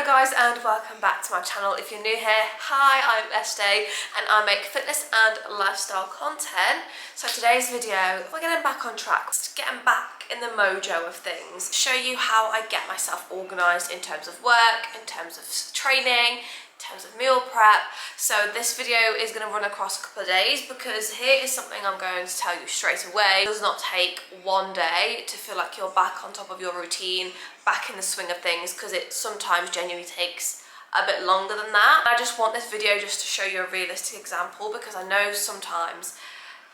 Hello guys and welcome back to my channel. If you're new here, hi, I'm Estee and I make fitness and lifestyle content. So today's video, we're getting back on track, getting back in the mojo of things, show you how I get myself organised in terms of work, in terms of training, in terms of meal prep. So this video is going to run across a couple of days because here is something I'm going to tell you straight away. It does not take one day to feel like you're back on top of your routine, back in the swing of things, because it sometimes genuinely takes a bit longer than that. I just want this video just to show you a realistic example, because I know sometimes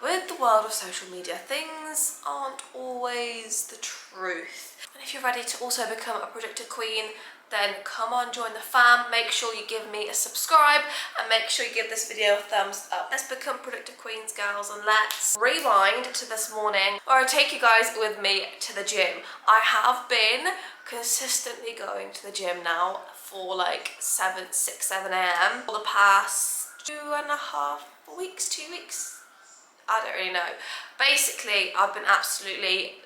with the world of social media things aren't always the truth. And if you're ready to also become a predictor queen, then come on, join the fam. Make sure you give me a subscribe and make sure you give this video a thumbs up. Let's become predictor queens, girls, and let's rewind to this morning where I take you guys with me to the gym. I have been consistently going to the gym now for like 7 a.m. for the past 2.5 weeks, 2 weeks. I don't really know. Basically, I've been absolutely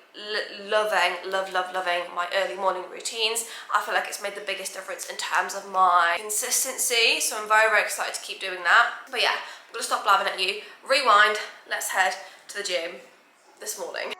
loving my early morning routines. I feel like it's made the biggest difference in terms of my consistency, so I'm very excited to keep doing that. But yeah, I'm gonna stop blabbing at you, rewind, let's head to the gym this morning.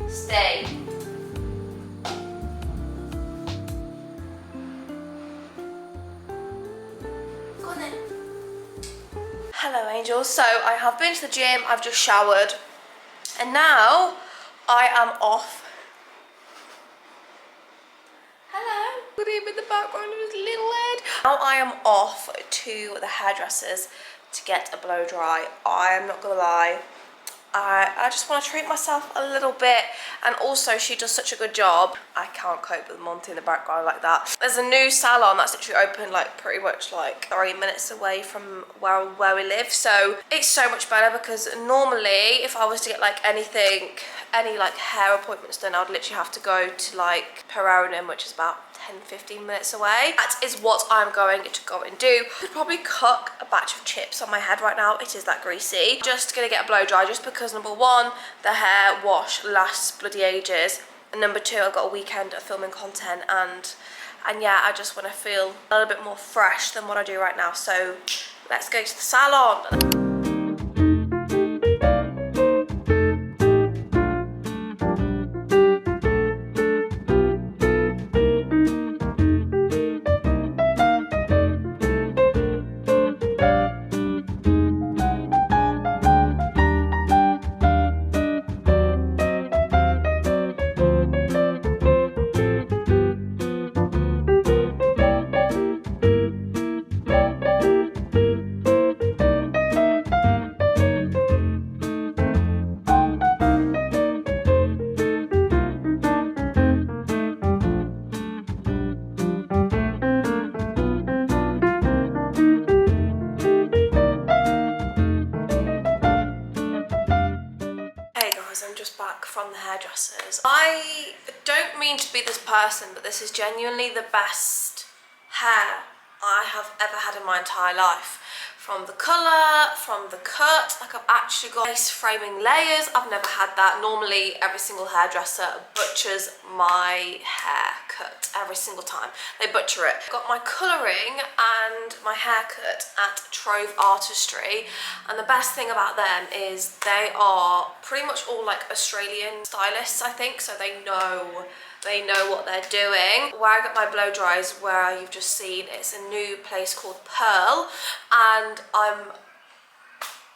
Stay. Go on then. Hello angels, so I have been to the gym, I've just showered, and now I am off. Hello, good evening in the background of his little head. Now I am off to the hairdressers to get a blow dry. I am not gonna lie, I just want to treat myself a little bit, and also she does such a good job. I can't cope with Monty in the background like that. There's a new salon that's literally open like pretty much like 3 minutes away from where we live, so it's so much better, because normally if I was to get like any like hair appointments done, I'd literally have to go to like Peronium, which is about 10-15 minutes away. That is what I'm going to go and do. I could probably cook a batch of chips on my head right now, it is that greasy. Just gonna get a blow dry, just because number one, the hair wash lasts bloody ages, and number two, I've got a weekend of filming content, and yeah, I just want to feel a little bit more fresh than what I do right now. So let's go to the salon. I'm just back from the hairdressers. I don't mean to be this person, but this is genuinely the best hair I have ever had in my entire life. From the colour, from the cut, like I've actually got lace framing layers. I've never had that. Normally every single hairdresser butchers my haircut every single time. They butcher it. Got my colouring and my haircut at Trove Artistry, and the best thing about them is they are pretty much all like Australian stylists, I think, so they know what they're doing. Where I got my blow dries, where you've just seen, it's a new place called Pearl, and I'm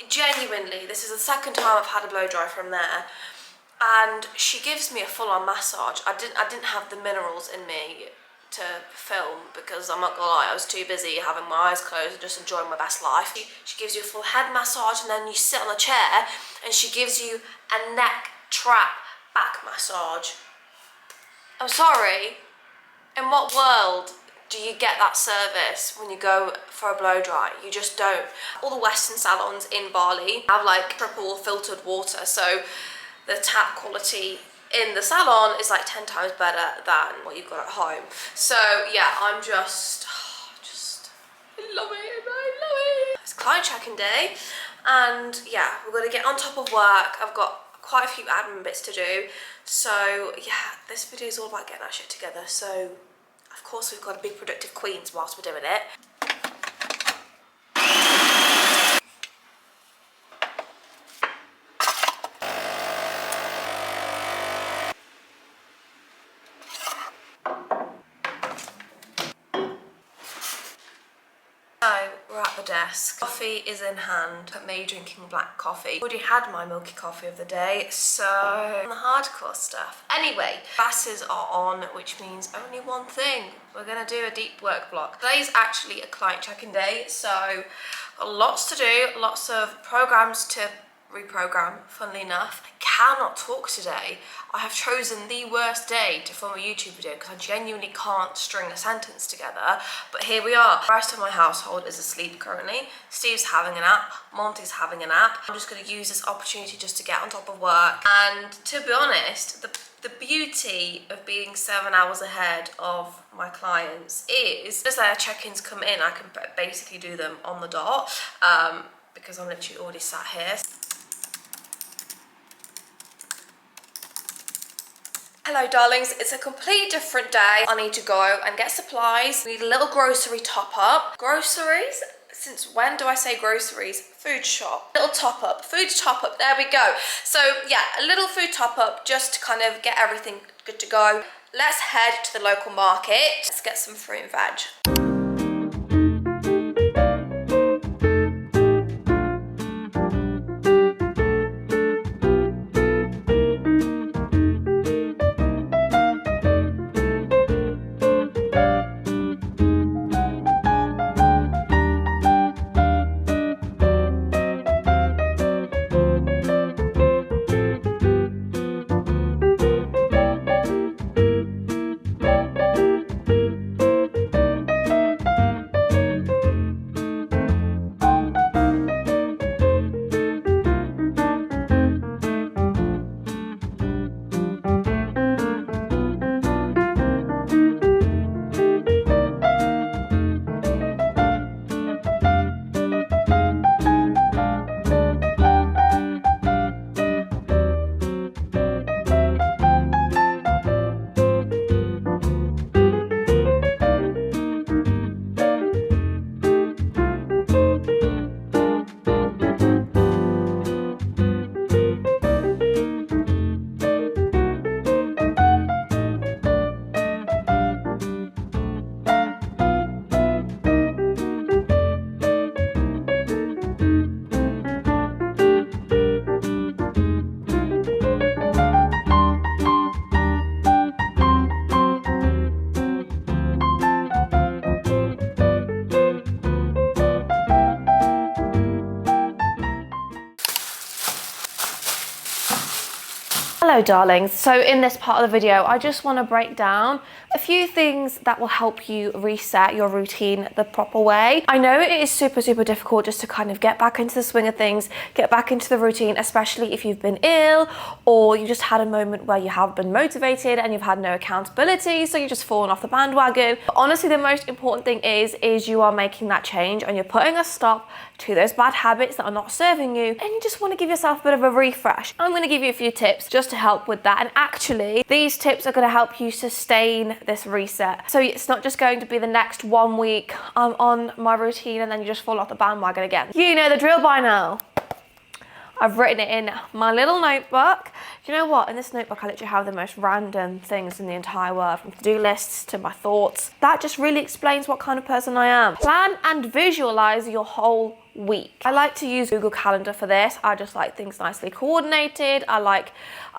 genuinely, this is the second time I've had a blow dry from there, and she gives me a full-on massage. I didn't have the minerals in me to film because I'm not gonna lie, I was too busy having my eyes closed and just enjoying my best life. She gives you a full head massage, and then you sit on a chair and she gives you a neck trap back massage. I'm sorry, in what world do you get that service when you go for a blow dry? You just don't. All the Western salons in Bali have like triple filtered water, so the tap quality in the salon is like 10 times better than what you've got at home. So yeah, I'm just I love it, I love it. It's client check-in day, and yeah, we're gonna get on top of work. I've got quite a few admin bits to do, so yeah, this video is all about getting our shit together. So of course we've got to be productive queens whilst we're doing it. So we're at the desk. Coffee is in hand. At me drinking black coffee. Already had my milky coffee of the day, so the hardcore stuff. Anyway, classes are on, which means only one thing. We're gonna do a deep work block. Today's actually a client check-in day, so got lots to do, lots of programs to reprogram, funnily enough. I cannot talk today. I have chosen the worst day to film a YouTube video because I genuinely can't string a sentence together, but here we are. The rest of my household is asleep currently. Steve's having a nap, Monty's having a nap. I'm just going to use this opportunity just to get on top of work, and to be honest, the beauty of being 7 hours ahead of my clients is as their check-ins come in, I can basically do them on the dot, because I'm literally already sat here. Hello darlings, it's a completely different day. I need to go and get supplies. We need a little grocery top up. Groceries? Since when do I say groceries? Food shop. Little top up, food top up, there we go. So yeah, a little food top up just to kind of get everything good to go. Let's head to the local market. Let's get some fruit and veg. Hello darlings, so in this part of the video I just want to break down a few things that will help you reset your routine the proper way. I know it is super difficult just to kind of get back into the swing of things, get back into the routine, especially if you've been ill or you just had a moment where you have been motivated and you've had no accountability, so you've just fallen off the bandwagon. But honestly, the most important thing is you are making that change and you're putting a stop to those bad habits that are not serving you, and you just want to give yourself a bit of a refresh. I'm going to give you a few tips just to help with that, and actually these tips are going to help you sustain this reset. So it's not just going to be the next 1 week I'm on my routine and then you just fall off the bandwagon again. You know the drill by now. I've written it in my little notebook. You know what? In this notebook, I literally have the most random things in the entire world, from to-do lists to my thoughts. That just really explains what kind of person I am. Plan and visualize your whole week. I like to use Google Calendar for this. I just like things nicely coordinated. I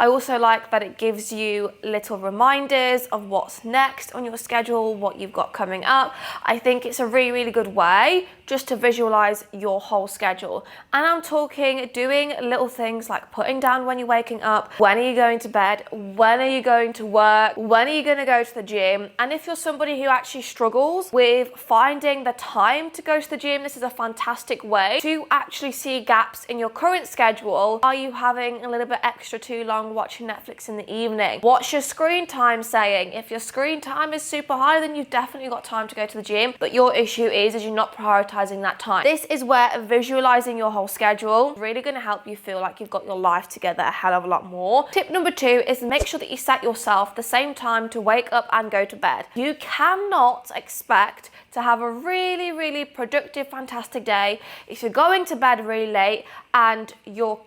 also like that it gives you little reminders of what's next on your schedule, what you've got coming up. I think it's a really good way just to visualize your whole schedule. And I'm talking doing little things like putting down when you're waking up, when are you going to bed, when are you going to work, when are you going to go to the gym. And if you're somebody who actually struggles with finding the time to go to the gym, this is a fantastic way to actually see gaps in your current schedule. Are you having a little bit extra too long watching Netflix in the evening? What's your screen time saying? If your screen time is super high, then you've definitely got time to go to the gym, but your issue is you're not prioritizing that time. This is where visualizing your whole schedule is really going to help you feel like you've got your life together a hell of a lot more. Tip number 2 is make sure that you set yourself the same time to wake up and go to bed. You cannot expect to have a really productive, fantastic day if you're going to bed really late and you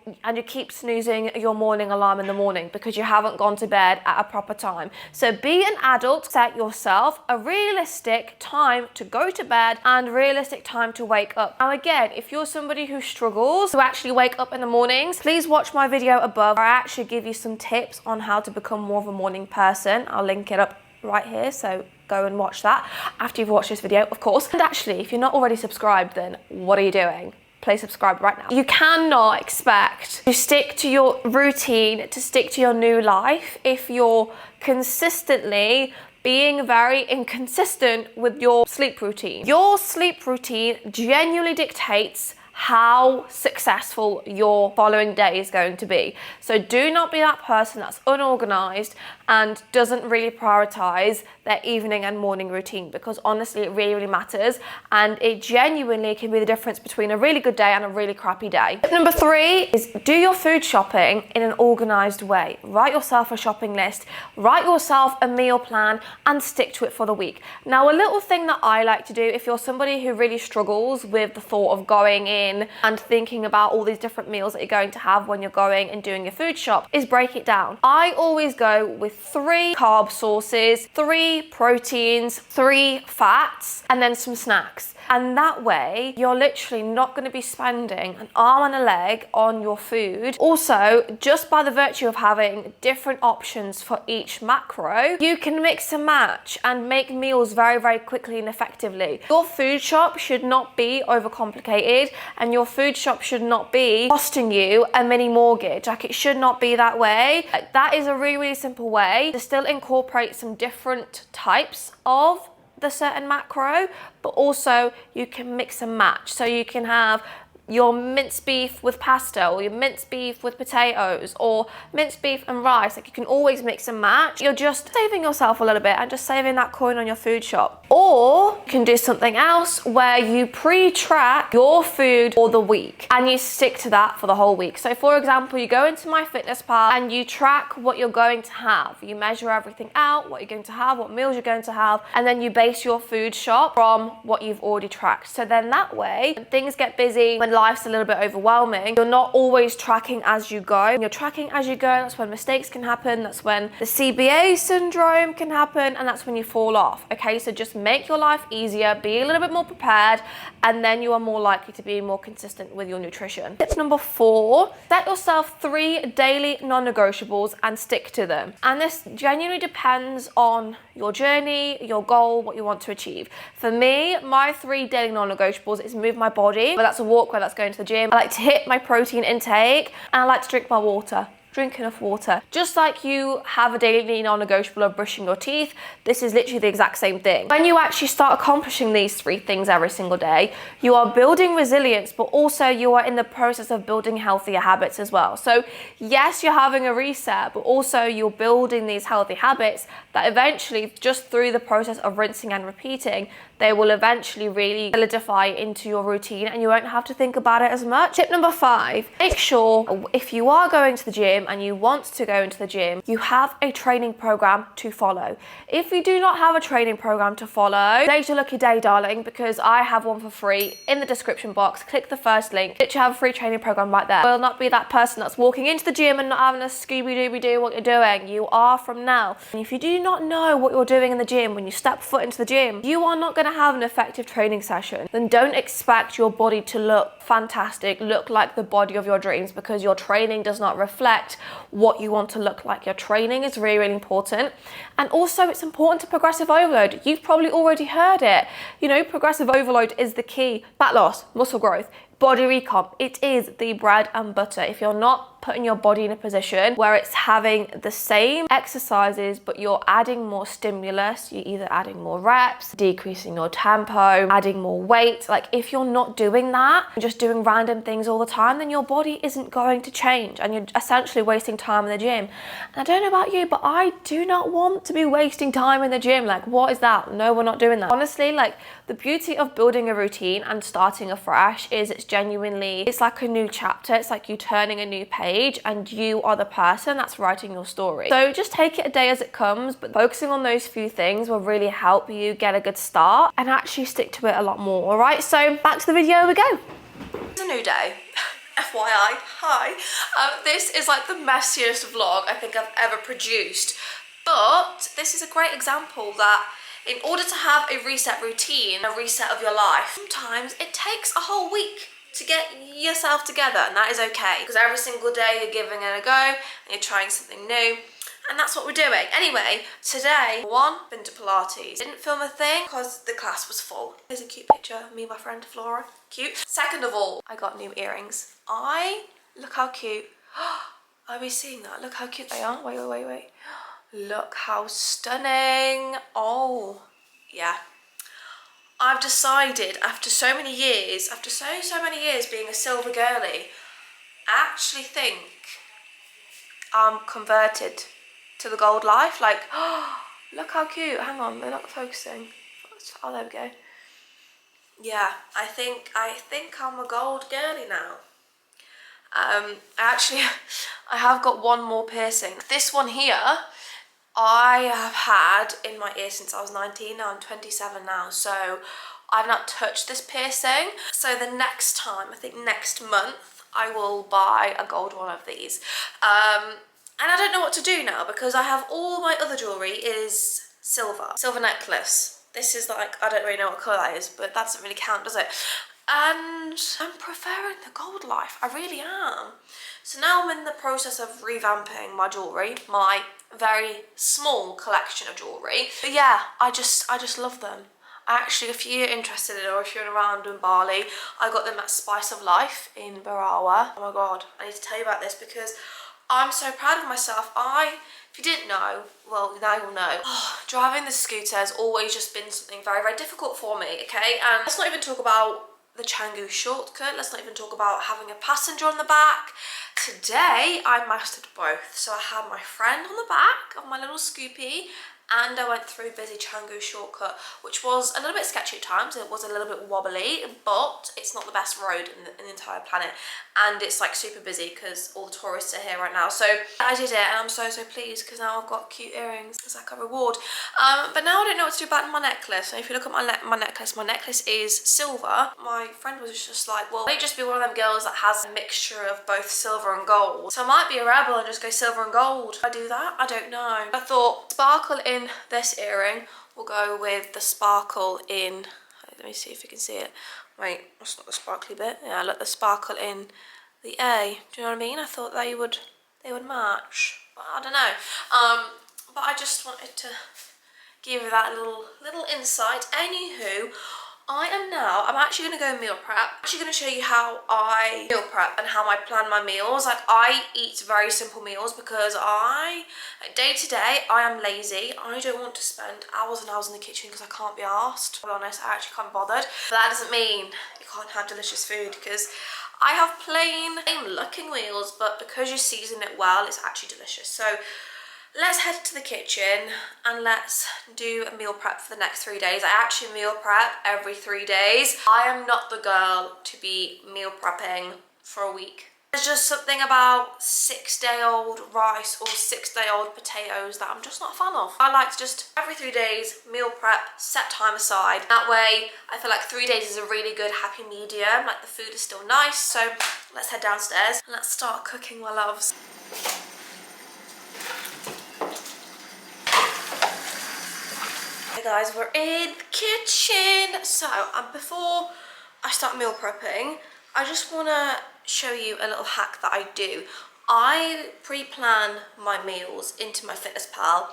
keep snoozing your morning alarm in the morning because you haven't gone to bed at a proper time. So be an adult, set yourself a realistic time to go to bed and realistic time to wake up. Now again, if you're somebody who struggles to actually wake up in the mornings, please watch my video above where I actually give you some tips on how to become more of a morning person. I'll link it up right here, so go and watch that after you've watched this video, of course. And actually, if you're not already subscribed, then what are you doing? Please subscribe right now. You cannot expect to stick to your routine, to stick to your new life, if you're consistently being very inconsistent with your sleep routine. Your sleep routine genuinely dictates how successful your following day is going to be. So do not be that person that's unorganized and doesn't really prioritize their evening and morning routine, because honestly it really matters, and it genuinely can be the difference between a really good day and a really crappy day. Tip number 3 is do your food shopping in an organized way. Write yourself a shopping list, write yourself a meal plan and stick to it for the week. Now a little thing that I like to do if you're somebody who really struggles with the thought of going in and thinking about all these different meals that you're going to have when you're going and doing your food shop is break it down. I always go with 3 carb sources, 3 proteins, 3 fats, and then some snacks. And that way, you're literally not going to be spending an arm and a leg on your food. Also, just by the virtue of having different options for each macro, you can mix and match and make meals very quickly and effectively. Your food shop should not be overcomplicated, and your food shop should not be costing you a mini mortgage. Like, it should not be that way. That is a really simple way to still incorporate some different types of the certain macro, but also you can mix and match. So you can have your minced beef with pasta, or your minced beef with potatoes, or minced beef and rice. Like, you can always mix and match. You're just saving yourself a little bit and just saving that coin on your food shop. Or you can do something else where you pre-track your food for the week and you stick to that for the whole week. So for example, you go into MyFitnessPal and you track what you're going to have. You measure everything out, what you're going to have, what meals you're going to have, and then you base your food shop from what you've already tracked. So then that way, when things get busy, when life's a little bit overwhelming, you're not always tracking as you go. When you're tracking as you go, that's when mistakes can happen, that's when the CBA syndrome can happen, and that's when you fall off. Okay, so just make your life easier, be a little bit more prepared, and then you are more likely to be more consistent with your nutrition. Tip number 4, set yourself 3 daily non-negotiables and stick to them. And this genuinely depends on your journey, your goal, what you want to achieve. For me, my 3 daily non-negotiables is move my body, whether that's a walk, whether that's going to the gym. I like to hit my protein intake, and I like to drink my water. drink enough water. Just like you have a daily non-negotiable of brushing your teeth, this is literally the exact same thing. When you actually start accomplishing these 3 things every single day, you are building resilience, but also you are in the process of building healthier habits as well. So yes, you're having a reset, but also you're building these healthy habits that eventually, just through the process of rinsing and repeating, they will eventually really solidify into your routine and you won't have to think about it as much. Tip number 5, make sure if you are going to the gym and you want to go into the gym, you have a training program to follow. If you do not have a training program to follow, today's your lucky day, darling, because I have one for free in the description box. Click the first link. Literally have a free training program right there. I will not be that person that's walking into the gym and not having a Scooby-Dooby-Doo what you're doing. You are from now. And if you do not know what you're doing in the gym when you step foot into the gym, you are not going to have an effective training session. Then don't expect your body to look fantastic, look like the body of your dreams, because your training does not reflect what you want to look like. Your training is really, really important. And also it's important to progressive overload. You've probably already heard it. You know, progressive overload is the key. Fat loss, muscle growth, body recomp, it is the bread and butter. If you're not putting your body in a position where it's having the same exercises, but you're adding more stimulus, you're either adding more reps, decreasing your tempo, adding more weight. Like if you're not doing that, just doing random things all the time, then your body isn't going to change and you're essentially wasting time in the gym. And I don't know about you, but I do not want to be wasting time in the gym. Like, what is that? No, we're not doing that. Honestly, like the beauty of building a routine and starting afresh is it's like a new chapter. It's like you turning a new page and you are the person that's writing your story. So just take it a day as it comes, but focusing on those few things will really help you get a good start and actually stick to it a lot more. All right, so back to the video we go. It's a new day. FYI, hi. This is like the messiest vlog I think I've ever produced, but this is a great example that in order to have a reset routine, a reset of your life, sometimes it takes a whole week to get yourself together, and that is okay, because every single day you're giving it a go and you're trying something new, and that's what we're doing. Anyway, today, been to Pilates. Didn't film a thing because the class was full. Here's a cute picture of me and my friend Flora. Cute. Second of all, I got new earrings. Look how cute. Are we seeing that? Look how cute they are. Wait. Look how stunning. Oh, yeah. I've decided after so many years, so many years being a silver girly, I actually think I'm converted to the gold life. Like, oh, look how cute. Hang on, they're not focusing. Oh, there we go. Yeah, I think I'm a gold girly now. I have got one more piercing. This one here, I have had in my ear since I was 19. Now I'm 27 now, so I've not touched this piercing. So the next time, I think next month, I will buy a gold one of these. And I don't know what to do now because I have all my other jewellery is silver necklace. This is like, I don't really know what colour that is, but that doesn't really count, does it? And I'm preferring the gold life, I really am. So now I'm in the process of revamping my jewellery, my very small collection of jewellery. But yeah, I just love them. Actually, if you're interested in, or if you're around in Bali, I got them at Spice of Life in Barawa. Oh my god, I need to tell you about this because I'm so proud of myself. If you didn't know, well, now you'll know. Driving the scooter has always just been something very, very difficult for me, okay? And let's not even talk about the Canggu shortcut. Let's not even talk about having a passenger on the back. Today, I mastered both. So I had my friend on the back of my little Scoopy, and I went through busy Canggu shortcut, which was a little bit sketchy at times. It was a little bit wobbly, but it's not the best road in the entire planet. And it's like super busy because all the tourists are here right now. So I did it and I'm so pleased because now I've got cute earrings as like a reward. But now I don't know what to do about my necklace. So if you look at my necklace is silver. My friend was just like, well, might just be one of them girls that has a mixture of both silver and gold. So I might be a rebel and just go silver and gold. If I do that, I don't know. I thought sparkle in this earring will go with the sparkle in, let me see if you can see it. Wait, that's not the sparkly bit. Yeah, look, the sparkle in the A. Do you know what I mean? I thought they would match, but I don't know. But I just wanted to give you that little insight. Anywho, I'm actually going to go meal prep. I'm actually going to show you how I meal prep and how I plan my meals. Like, I eat very simple meals because day to day, I am lazy. I don't want to spend hours and hours in the kitchen because I can't be arsed. To be honest, I actually can't be bothered. But that doesn't mean you can't have delicious food, because I have plain looking meals, but because you season it well, it's actually delicious. So let's head to the kitchen and let's do a meal prep for the next 3 days. I actually meal prep every 3 days. I am not the girl to be meal prepping for a week. There's just something about 6-day-old rice or 6-day-old potatoes that I'm just not a fan of. I like to just every 3 days meal prep, set time aside. That way I feel like 3 days is a really good happy medium. Like, the food is still nice. So let's head downstairs and let's start cooking, my loves. Hey guys, we're in the kitchen. So before I start meal prepping, I just want to show you a little hack that I do. I pre-plan my meals into my Fitness Pal,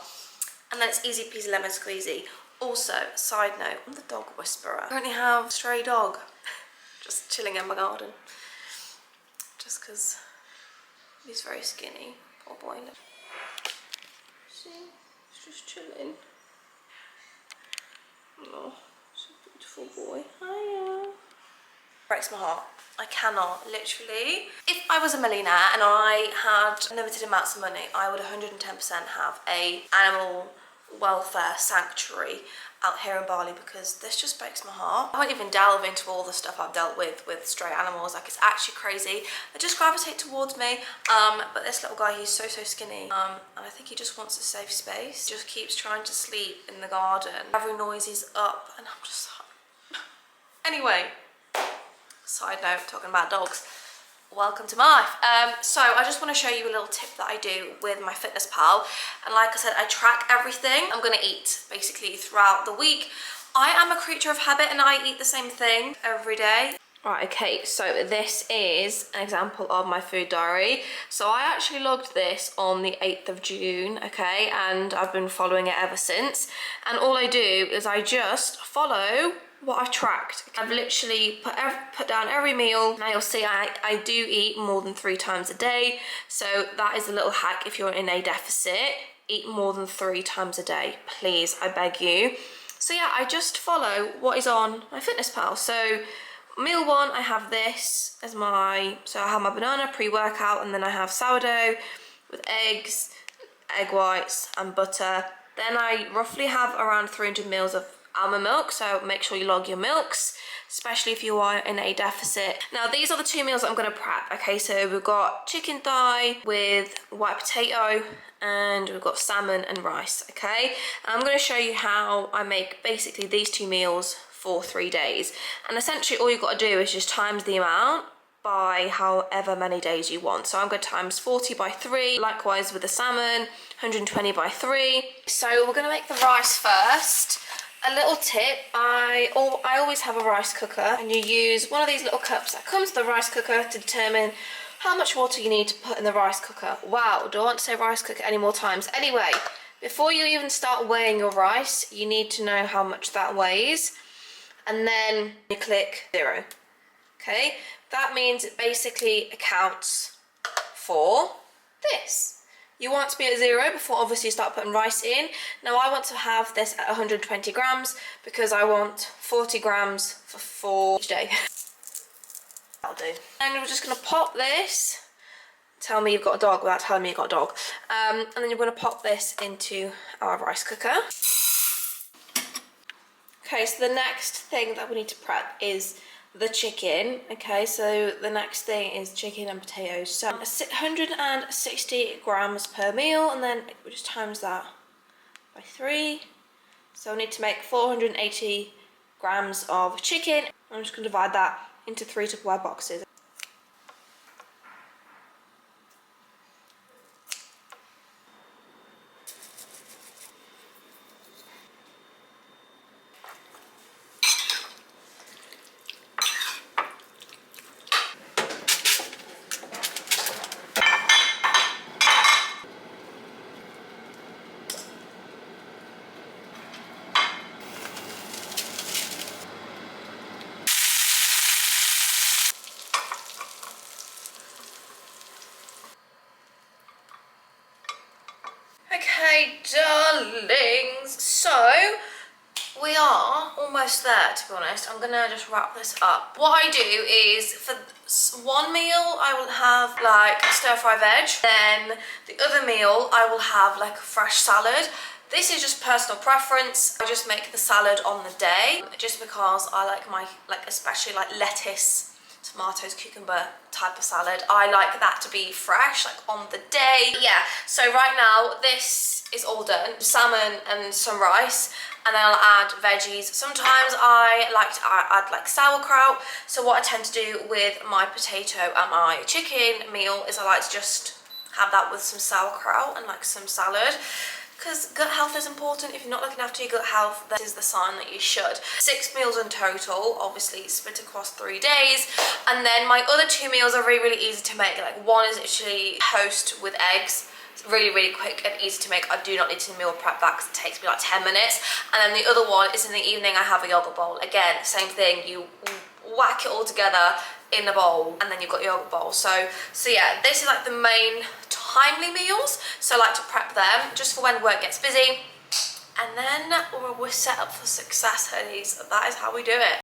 and then it's easy peasy lemon squeezy. Also, side note, I'm the dog whisperer. I currently have a stray dog just chilling in my garden, just because he's very skinny. Poor boy. See, he's just chilling. Oh, it's a beautiful boy. Hiya. Breaks my heart. I cannot, literally. If I was a millionaire and I had unlimited amounts of money, I would 110% have a animal welfare sanctuary out here in Bali, because this just breaks my heart. I won't even delve into all the stuff I've dealt with stray animals. Like, it's actually crazy. They just gravitate towards me. But this little guy, he's so skinny. And I think he just wants a safe space. Just keeps trying to sleep in the garden. Every noise he's up, and I'm just like... Anyway, side note, talking about dogs. Welcome to my life. So I just want to show you a little tip that I do with my Fitness Pal. And like I said, I track everything I'm going to eat basically throughout the week. I am a creature of habit and I eat the same thing every day. Right, okay, so this is an example of my food diary. So I actually logged this on the 8th of June, okay, and I've been following it ever since. And all I do is I just follow what I've tracked. I've literally put down every meal. Now you'll see I do eat more than 3 times a day. So that is a little hack if you're in a deficit. Eat more than 3 times a day, please, I beg you. So yeah, I just follow what is on my Fitness Pal. So meal 1, I have this as my, so I have my banana pre-workout, and then I have sourdough with eggs, egg whites and butter. Then I roughly have around 300 mils of almond milk, so make sure you log your milks, especially if you are in a deficit. Now these are the 2 meals that I'm going to prep. Okay, so we've got chicken thigh with white potato, and we've got salmon and rice. Okay, and I'm going to show you how I make basically these 2 meals for 3 days. And essentially all you've got to do is just times the amount by however many days you want. So I'm going to times 40 by 3, likewise with the salmon, 120 by 3. So we're going to make the rice first. A little tip, I always have a rice cooker, and you use one of these little cups that comes with the rice cooker to determine how much water you need to put in the rice cooker. Wow, don't want to say rice cooker any more times. Anyway, before you even start weighing your rice, you need to know how much that weighs, and then you click 0. Okay, that means it basically accounts for this. You want to be at 0 before obviously you start putting rice in. Now I want to have this at 120 grams because I want 40 grams for each day. That'll do. And we're just going to pop this. Tell me you've got a dog without telling me you've got a dog. And then you're going to pop this into our rice cooker. Okay, so the next thing that we need to prep is the chicken. Okay, so the next thing is chicken and potatoes. So 160 grams per meal, and then we just times that by 3. So we need to make 480 grams of chicken. I'm just going to divide that into 3 Tupperware boxes. my darlings. So we are almost there, to be honest. I'm gonna just wrap this up. What I do is, for one meal I will have like stir-fry veg, then the other meal I will have like a fresh salad. This is just personal preference. I just make the salad on the day, just because I like my, especially like lettuce, tomatoes, cucumber type of salad. I like that to be fresh, like on the day. Yeah, so right now this is all done. Salmon and some rice, and then I'll add veggies. Sometimes I like to add like sauerkraut. So what I tend to do with my potato and my chicken meal is I like to just have that with some sauerkraut and like some salad. Because gut health is important. If you're not looking after your gut health, this is the sign that you should. 6 meals in total, obviously split across 3 days. And then my other 2 meals are really, really easy to make. Like, one is actually toast with eggs. It's really, really quick and easy to make. I do not need to meal prep that because it takes me like 10 minutes. And then the other one is in the evening, I have a yogurt bowl. Again, same thing, you whack it all together in the bowl and then you've got your yogurt bowl. So yeah, this is like the main timely meals, so I like to prep them just for when work gets busy, and then we're set up for success, honeys. That is how we do it.